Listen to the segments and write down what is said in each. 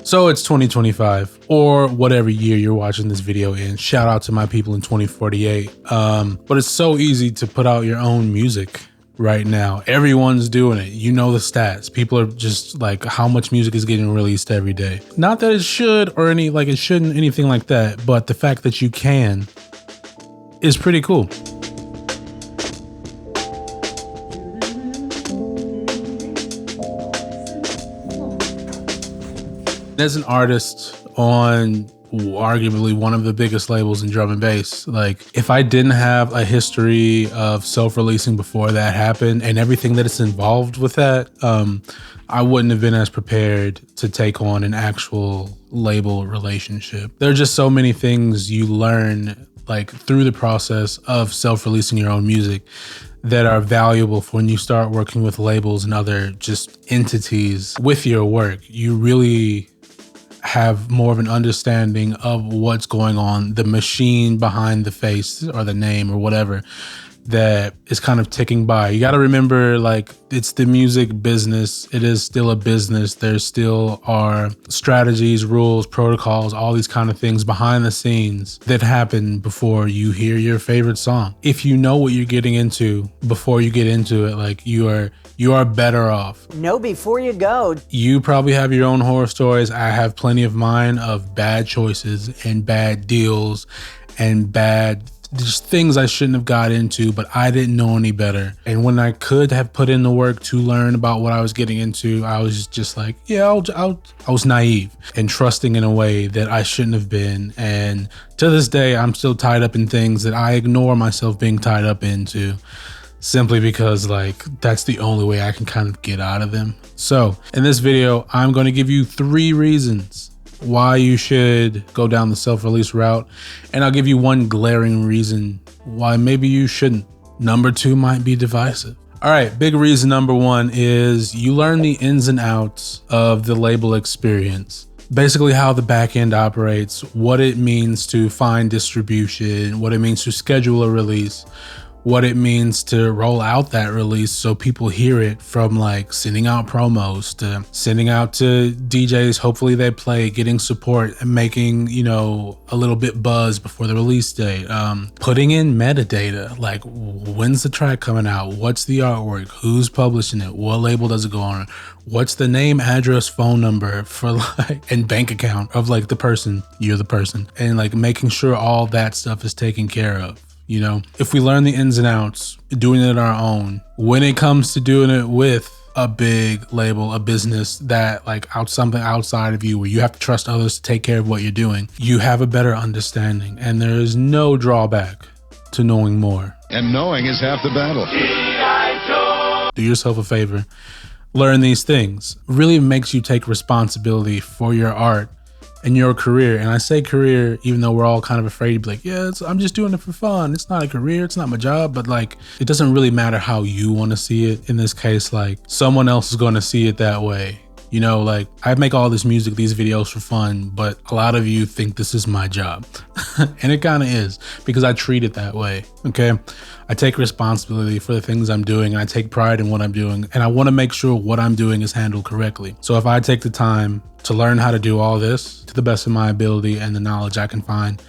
So it's 2025 or whatever year you're watching this video in. Shout out to my people in 2048. But it's so easy to put out your own music right now. Everyone's doing it. You know the stats. People are just like, how much music is getting released every day. Not that it should or it shouldn't, anything like that. But the fact that you can is pretty cool. As an artist on arguably one of the biggest labels in drum and bass, like if I didn't have a history of self-releasing before that happened and everything that is involved with that, I wouldn't have been as prepared to take on an actual label relationship. There are just so many things you learn like through the process of self-releasing your own music that are valuable for when you start working with labels and other just entities with your work. You really have more of an understanding of what's going on, the machine behind the face or the name or whatever that is kind of ticking by. You got to remember, like, it's the music business. It is still a business. There still are strategies, rules, protocols, all these kind of things behind the scenes that happen before you hear your favorite song. If you know what you're getting into before you get into it, like you are better off. Know before you go. You probably have your own horror stories. I have plenty of mine of bad choices and bad deals and bad just things I shouldn't have got into, but I didn't know any better. And when I could have put in the work to learn about what I was getting into, I was just like, yeah, I was naive and trusting in a way that I shouldn't have been. And to this day, I'm still tied up in things that I ignore myself being tied up into, simply because like that's the only way I can kind of get out of them. So in this video, I'm going to give you 3 reasons why you should go down the self-release route, and I'll give you one glaring reason why maybe you shouldn't. Number 2 might be divisive. All right, big reason number 1 is you learn the ins and outs of the label experience. Basically how the back end operates, what it means to find distribution, what it means to schedule a release, what it means to roll out that release so people hear it, from like sending out promos to sending out to DJs. Hopefully they play, getting support and making, you know, a little bit buzz before the release date. Putting in metadata, like when's the track coming out? What's the artwork? Who's publishing it? What label does it go on? What's the name, address, phone number for like, and bank account of like the person, you're the person, and like making sure all that stuff is taken care of. You know, if we learn the ins and outs, doing it on our own, when it comes to doing it with a big label, a business that like something outside of you where you have to trust others to take care of what you're doing, you have a better understanding, and there is no drawback to knowing more. And knowing is half the battle. Do yourself a favor. Learn these things. Really makes you take responsibility for your art and your career. And I say career, even though we're all kind of afraid to be like, yeah, I'm just doing it for fun. It's not a career. It's not my job. But like, it doesn't really matter how you want to see it. In this case, like someone else is going to see it that way. You know, like I make all this music, these videos for fun, but a lot of you think this is my job. And it kind of is, because I treat it that way. Okay. I take responsibility for the things I'm doing, and I take pride in what I'm doing. And I want to make sure what I'm doing is handled correctly. So if I take the time to learn how to do all this to the best of my ability and the knowledge I can find,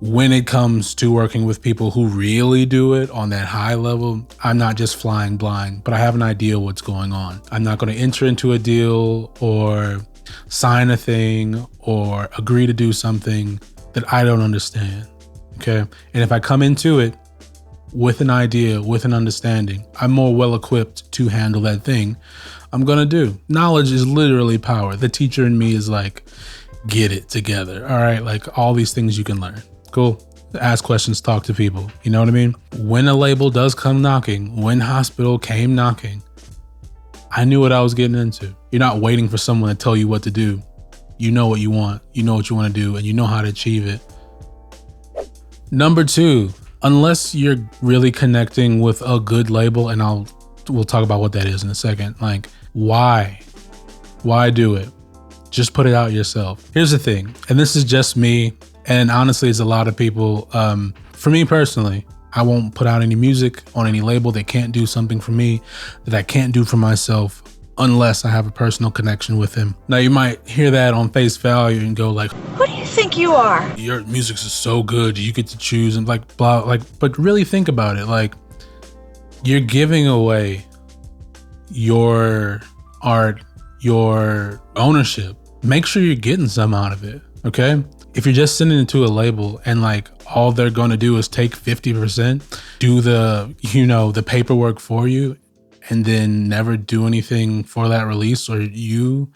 when it comes to working with people who really do it on that high level, I'm not just flying blind, but I have an idea what's going on. I'm not going to enter into a deal or sign a thing or agree to do something that I don't understand. Okay. And if I come into it with an idea, with an understanding, I'm more well equipped to handle that thing I'm going to do. Knowledge is literally power. The teacher in me is like, get it together. All right. Like all these things you can learn. Cool. Ask questions, talk to people. You know what I mean? When a label does come knocking, when Hospital came knocking, I knew what I was getting into. You're not waiting for someone to tell you what to do. You know what you want. You know what you want to do, and you know how to achieve it. Number 2, unless you're really connecting with a good label, and we'll talk about what that is in a second. Like, why do it? Just put it out yourself. Here's the thing, and this is just me. And honestly, it's a lot of people. For me personally, I won't put out any music on any label that can't do something for me, that I can't do for myself unless I have a personal connection with him. Now you might hear that on face value and go like, who do you think you are? Your music is so good, you get to choose and like blah, like, but really think about it. Like, you're giving away your art, your ownership. Make sure you're getting some out of it, okay? If you're just sending it to a label and like all they're gonna do is take 50%, do the paperwork for you, and then never do anything for that release, or you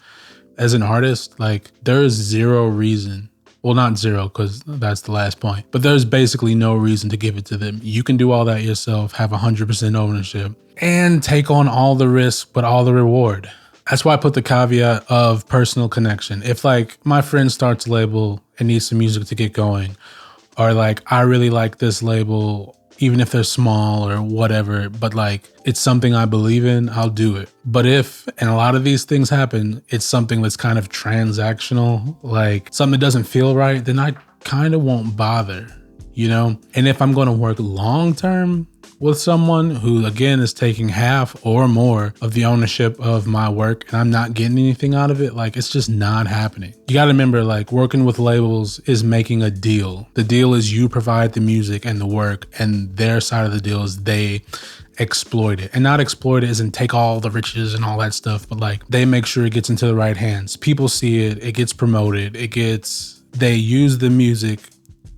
as an artist, like there's zero reason. Well, not zero, because that's the last point, but there's basically no reason to give it to them. You can do all that yourself, have 100% ownership, and take on all the risk, but all the reward. That's why I put the caveat of personal connection. If like my friend starts a label and needs some music to get going, or like I really like this label, even if they're small or whatever, but like it's something I believe in, I'll do it. But if, and a lot of these things happen, it's something that's kind of transactional, like something that doesn't feel right, then I kind of won't bother, you know? And if I'm going to work long term with someone who, again, is taking half or more of the ownership of my work and I'm not getting anything out of it, like it's just not happening. You got to remember, like working with labels is making a deal. The deal is you provide the music and the work, and their side of the deal is they exploit it. And not exploit it as in take all the riches and all that stuff, but like they make sure it gets into the right hands. People see it, it gets promoted, they use the music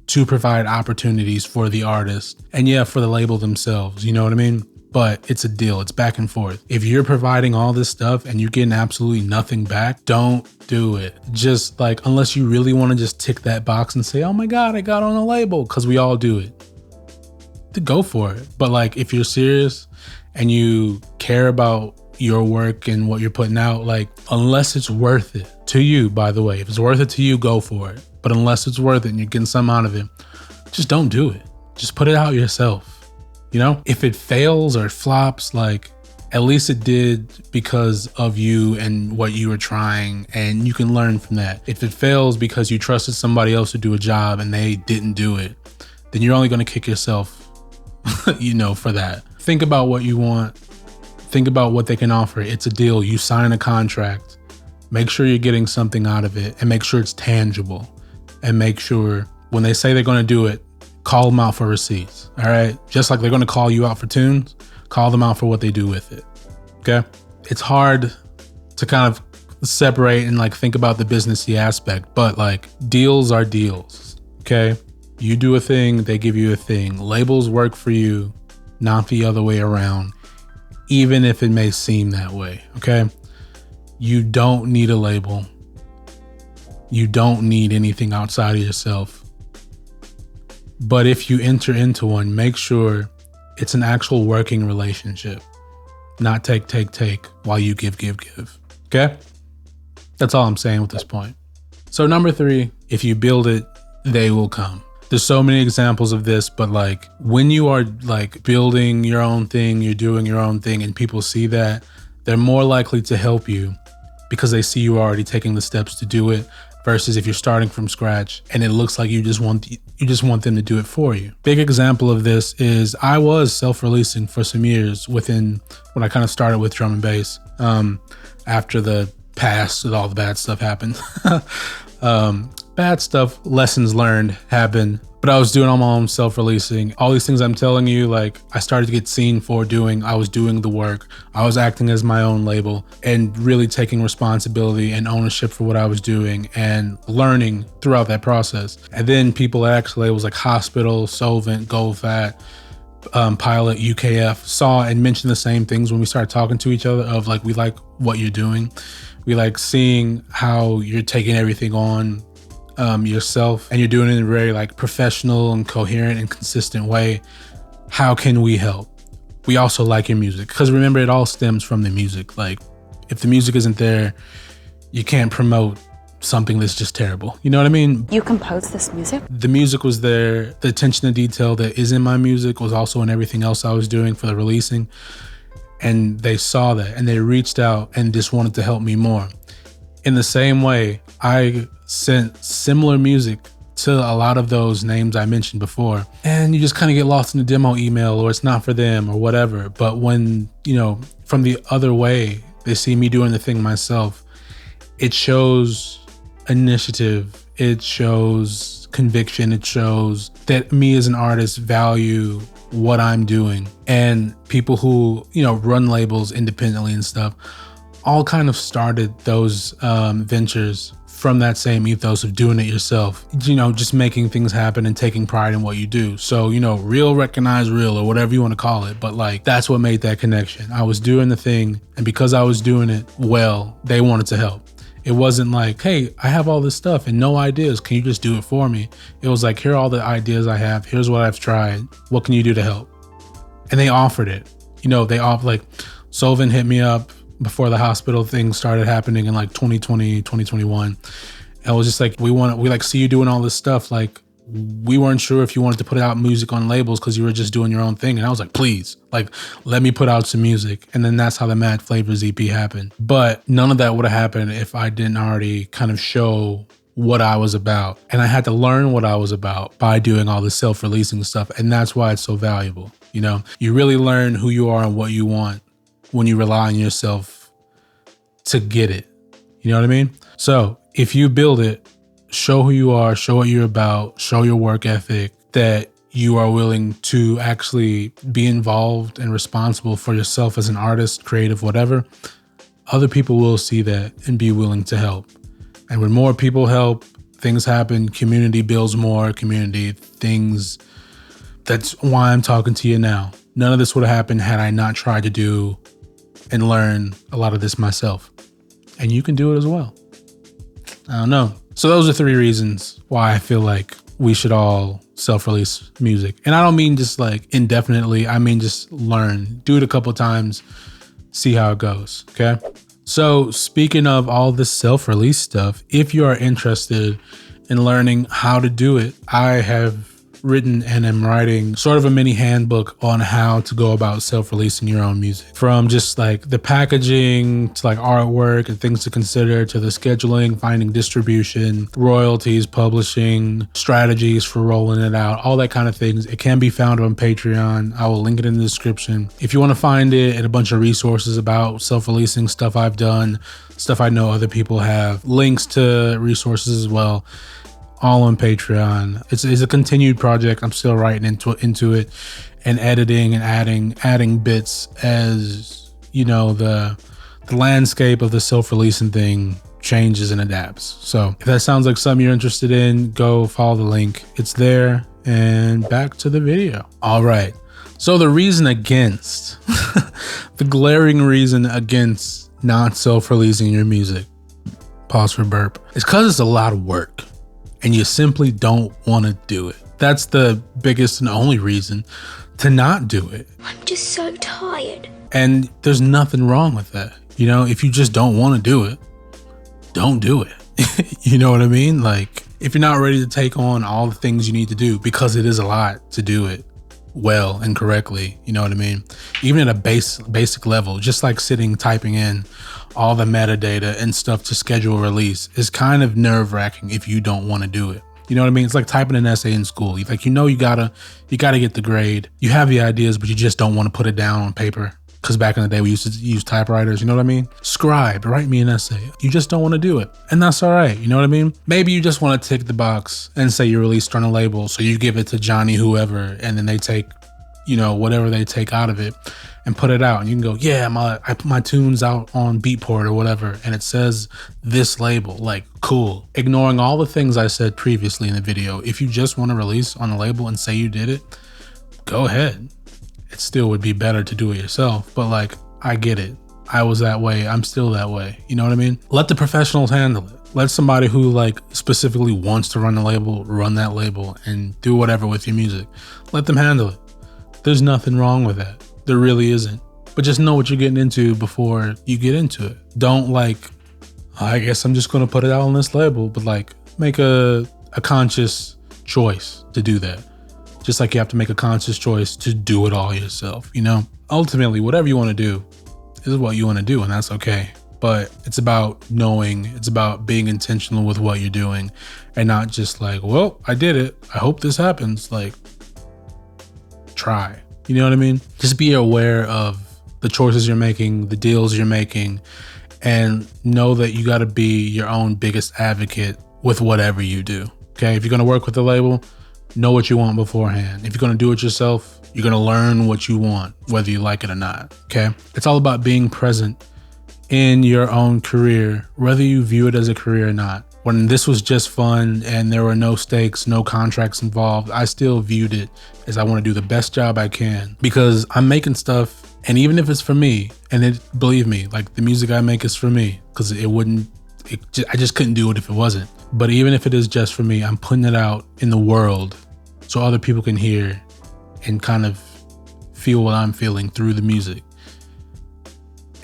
to provide opportunities for the artist and for the label themselves, you know what I mean? But it's a deal, it's back and forth. If you're providing all this stuff and you're getting absolutely nothing back, don't do it. Just like, unless you really want to just tick that box and say, oh my God, I got on a label, because we all do it. To go for it. But like, if you're serious and you care about your work and what you're putting out, like unless it's worth it to you, by the way, if it's worth it to you, go for it. But unless it's worth it and you're getting something out of it, just don't do it. Just put it out yourself. You know, if it fails or flops, like at least it did because of you and what you were trying, and you can learn from that. If it fails because you trusted somebody else to do a job and they didn't do it, then you're only going to kick yourself, for that. Think about what you want. Think about what they can offer. It's a deal. You sign a contract. Make sure you're getting something out of it, and make sure it's tangible. And make sure when they say they're going to do it, call them out for receipts. All right. Just like they're going to call you out for tunes, call them out for what they do with it. Okay. It's hard to kind of separate and like think about the businessy aspect, but like deals are deals. Okay. You do a thing, they give you a thing. Labels work for you, not the other way around, even if it may seem that way. Okay. You don't need a label. You don't need anything outside of yourself. But if you enter into one, make sure it's an actual working relationship, not take while you give. Okay? That's all I'm saying with this point. So number 3, if you build it, they will come. There's so many examples of this, but like when you are like building your own thing, you're doing your own thing, and people see that, they're more likely to help you because they see you already taking the steps to do it, versus if you're starting from scratch and it looks like you just want them to do it for you. Big example of this is I was self-releasing for some years when I kind of started with drum and bass, after the past with all the bad stuff happened. Bad stuff, lessons learned happened, but I was doing all my own self-releasing. All these things I'm telling you, like I started to get seen for doing. I was doing the work. I was acting as my own label and really taking responsibility and ownership for what I was doing and learning throughout that process. And then people at actual labels like Hospital, Solvent, Gold Fat, Pilot, UKF saw and mentioned the same things when we started talking to each other of like, we like what you're doing. We like seeing how you're taking everything on yourself, and you're doing it in a very like professional and coherent and consistent way. How can we help? We also like your music, because remember, it all stems from the music. Like if the music isn't there, you can't promote something that's just terrible. You know what I mean? You composed this music? The music was there. The attention to detail that is in my music was also in everything else I was doing for the releasing. And they saw that and they reached out and just wanted to help me more. In the same way, I sent similar music to a lot of those names I mentioned before, and you just kind of get lost in the demo email, or it's not for them or whatever. But when, from the other way, They see me doing the thing myself. It shows initiative. It shows conviction. It shows that me as an artist value what I'm doing. And people who, run labels independently and stuff all kind of started those ventures from that same ethos of doing it yourself, just making things happen and taking pride in what you do. So, real recognize real, or whatever you want to call it. But like, that's what made that connection. I was doing the thing, and because I was doing it well, they wanted to help. It wasn't like, hey, I have all this stuff and no ideas. Can you just do it for me? It was like, here are all the ideas I have. Here's what I've tried. What can you do to help? And they offered it. They offered, like, Solvin hit me up before the hospital thing started happening in like 2020, 2021. I was just like, we see you doing all this stuff. Like, we weren't sure if you wanted to put out music on labels because you were just doing your own thing. And I was like, please, like, let me put out some music. And then that's how the Mad Flavors EP happened. But none of that would have happened if I didn't already kind of show what I was about. And I had to learn what I was about by doing all this self-releasing stuff. And that's why it's so valuable. You really learn who you are and what you want when you rely on yourself to get it. You know what I mean? So if you build it, show who you are, show what you're about, show your work ethic, that you are willing to actually be involved and responsible for yourself as an artist, creative, whatever, other people will see that and be willing to help. And when more people help, things happen, community builds more community, things. That's why I'm talking to you now. None of this would have happened had I not tried to do and learn a lot of this myself. And you can do it as well. I don't know. So those are 3 reasons why I feel like we should all self-release music. And I don't mean just like indefinitely. I mean just learn. Do it a couple times. See how it goes. Okay? So speaking of all this self-release stuff, if you are interested in learning how to do it, I have written and am writing sort of a mini handbook on how to go about self-releasing your own music, from just like the packaging to like artwork and things to consider, to the scheduling, finding distribution, royalties, publishing, strategies for rolling it out, all that kind of things. It can be found on Patreon. I will link it in the description. If you want to find it, and a bunch of resources about self-releasing, stuff I've done, stuff I know other people have, links to resources as well, all on Patreon. It's a continued project. I'm still writing into it and editing and adding bits as, the landscape of the self-releasing thing changes and adapts. So if that sounds like something you're interested in, go follow the link. It's there. And back to the video. All right. So the reason against, the glaring reason against not self-releasing your music, pause for burp, is because it's a lot of work. And you simply don't want to do it. That's the biggest and only reason to not do it. I'm just so tired. And there's nothing wrong with that. If you just don't want to do it, don't do it. You know what I mean? Like, if you're not ready to take on all the things you need to do, because it is a lot to do it well and correctly, you know what I mean? Even at a basic level, just like typing in all the metadata and stuff to schedule a release is kind of nerve-wracking if you don't want to do it. You know what I mean? It's like typing an essay in school. You gotta get the grade. You have the ideas, but you just don't want to put it down on paper. Because back in the day, we used to use typewriters, you know what I mean? Scribe, write me an essay. You just don't want to do it. And that's all right, you know what I mean? Maybe you just want to tick the box and say you're released on a label, so you give it to Johnny whoever, and then they take, whatever they take out of it and put it out. And you can go, yeah, I put my tunes out on Beatport or whatever, and it says this label, like, cool. Ignoring all the things I said previously in the video, if you just want to release on a label and say you did it, go ahead. It still would be better to do it yourself, but like, I get it. I was that way. I'm still that way. You know what I mean? Let the professionals handle it. Let somebody who like specifically wants to run that label and do whatever with your music. Let them handle it. There's nothing wrong with that. There really isn't. But just know what you're getting into before you get into it. Don't like, I guess I'm just going to put it out on this label, but like, make a conscious choice to do that. Just like you have to make a conscious choice to do it all yourself, Ultimately, whatever you want to do is what you want to do, and that's okay. But it's about knowing, it's about being intentional with what you're doing, and not just like, well, I did it, I hope this happens. Like, try. You know what I mean? Just be aware of the choices you're making, the deals you're making, and know that you got to be your own biggest advocate with whatever you do. Okay. If you're going to work with the label, know what you want beforehand. If you're going to do it yourself, you're going to learn what you want, whether you like it or not. Okay. It's all about being present in your own career, whether you view it as a career or not. When this was just fun and there were no stakes, no contracts involved, I still viewed it as I want to do the best job I can because I'm making stuff. And even if it's for me, and believe me, like the music I make is for me because I just couldn't do it if it wasn't. But even if it is just for me, I'm putting it out in the world so other people can hear and kind of feel what I'm feeling through the music.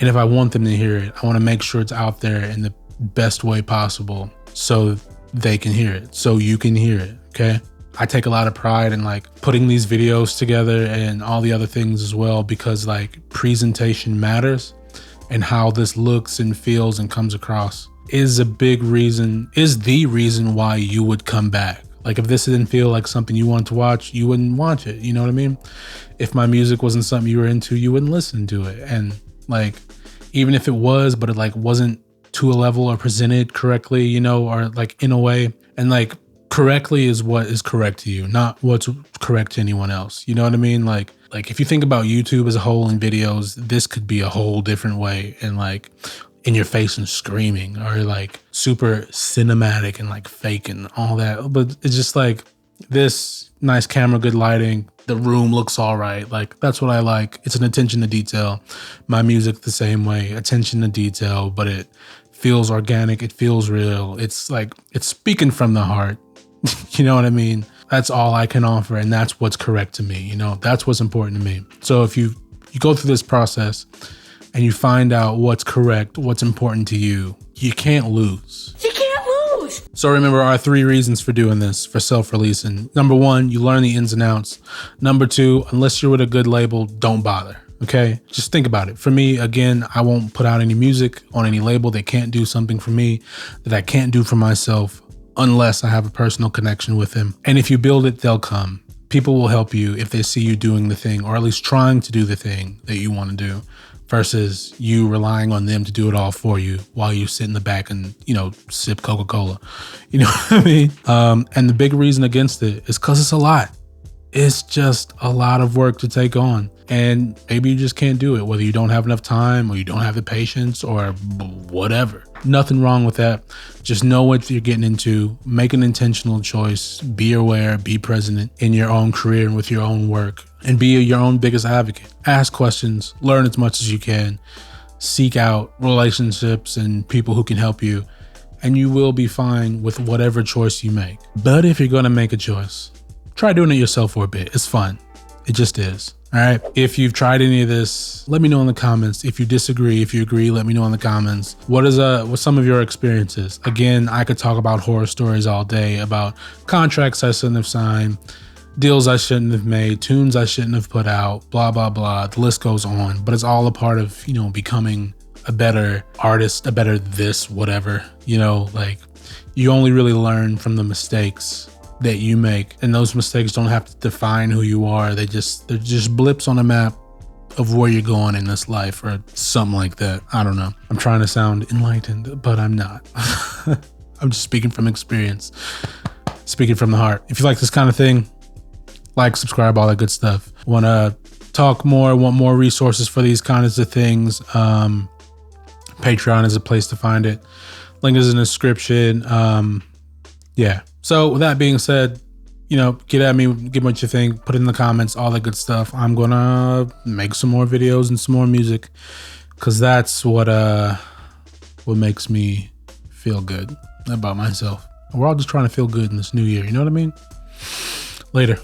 And if I want them to hear it, I want to make sure it's out there in the best way possible so they can hear it, so you can hear it, okay? I take a lot of pride in like putting these videos together and all the other things as well because like presentation matters, and how this looks and feels and comes across is the reason why you would come back. Like if this didn't feel like something you want to watch, you wouldn't watch it. You know what I mean? If my music wasn't something you were into, you wouldn't listen to it. And like, even if it was, but it like wasn't to a level or presented correctly, you know, or like in a way, and like correctly is what is correct to you, not what's correct to anyone else. You know what I mean? Like if you think about YouTube as a whole and videos, this could be a whole different way and like in your face and screaming or like super cinematic and like fake and all that. But it's just like this nice camera, good lighting, the room looks all right. Like that's what I like. It's an attention to detail. My music the same way, attention to detail, but it feels organic. It feels real. It's like, it's speaking from the heart. You know what I mean? That's all I can offer. And that's what's correct to me. You know, that's what's important to me. So if you go through this process and you find out what's correct, what's important to you, you can't lose. You can't lose. So remember our 3 reasons for doing this, for self-releasing. Number 1, you learn the ins and outs. Number 2, unless you're with a good label, don't bother. Okay, just think about it. For me, again, I won't put out any music on any label that can't do something for me that I can't do for myself unless I have a personal connection with them. And if you build it, they'll come. People will help you if they see you doing the thing, or at least trying to do the thing that you want to do, versus you relying on them to do it all for you while you sit in the back and, you know, sip Coca-Cola. You know what I mean? And the big reason against it is because it's a lot. It's just a lot of work to take on. And maybe you just can't do it, whether you don't have enough time or you don't have the patience or whatever. Nothing wrong with that. Just know what you're getting into. Make an intentional choice. Be aware, be present in your own career and with your own work, and be your own biggest advocate. Ask questions, learn as much as you can, seek out relationships and people who can help you, and you will be fine with whatever choice you make. But if you're going to make a choice, try doing it yourself for a bit. It's fun. It just is. All right. If you've tried any of this, let me know in the comments. If you disagree, if you agree, let me know in the comments. What's some of your experiences? Again, I could talk about horror stories all day about contracts I shouldn't have signed, deals I shouldn't have made, tunes I shouldn't have put out, blah, blah, blah. The list goes on, but it's all a part of, you know, becoming a better artist, a better this, whatever, you know, like you only really learn from the mistakes that you make, and those mistakes don't have to define who you are. They're just blips on a map of where you're going in this life or something like that. I don't know. I'm trying to sound enlightened, but I'm not. I'm just speaking from experience, speaking from the heart. If you like this kind of thing, like, subscribe, all that good stuff. Want to talk more, want more resources for these kinds of things, Patreon is a place to find it. Link is in the description. Yeah. So with that being said, you know, get at me, give me what you think, put it in the comments, all that good stuff. I'm going to make some more videos and some more music because that's what makes me feel good about myself. We're all just trying to feel good in this new year. You know what I mean? Later.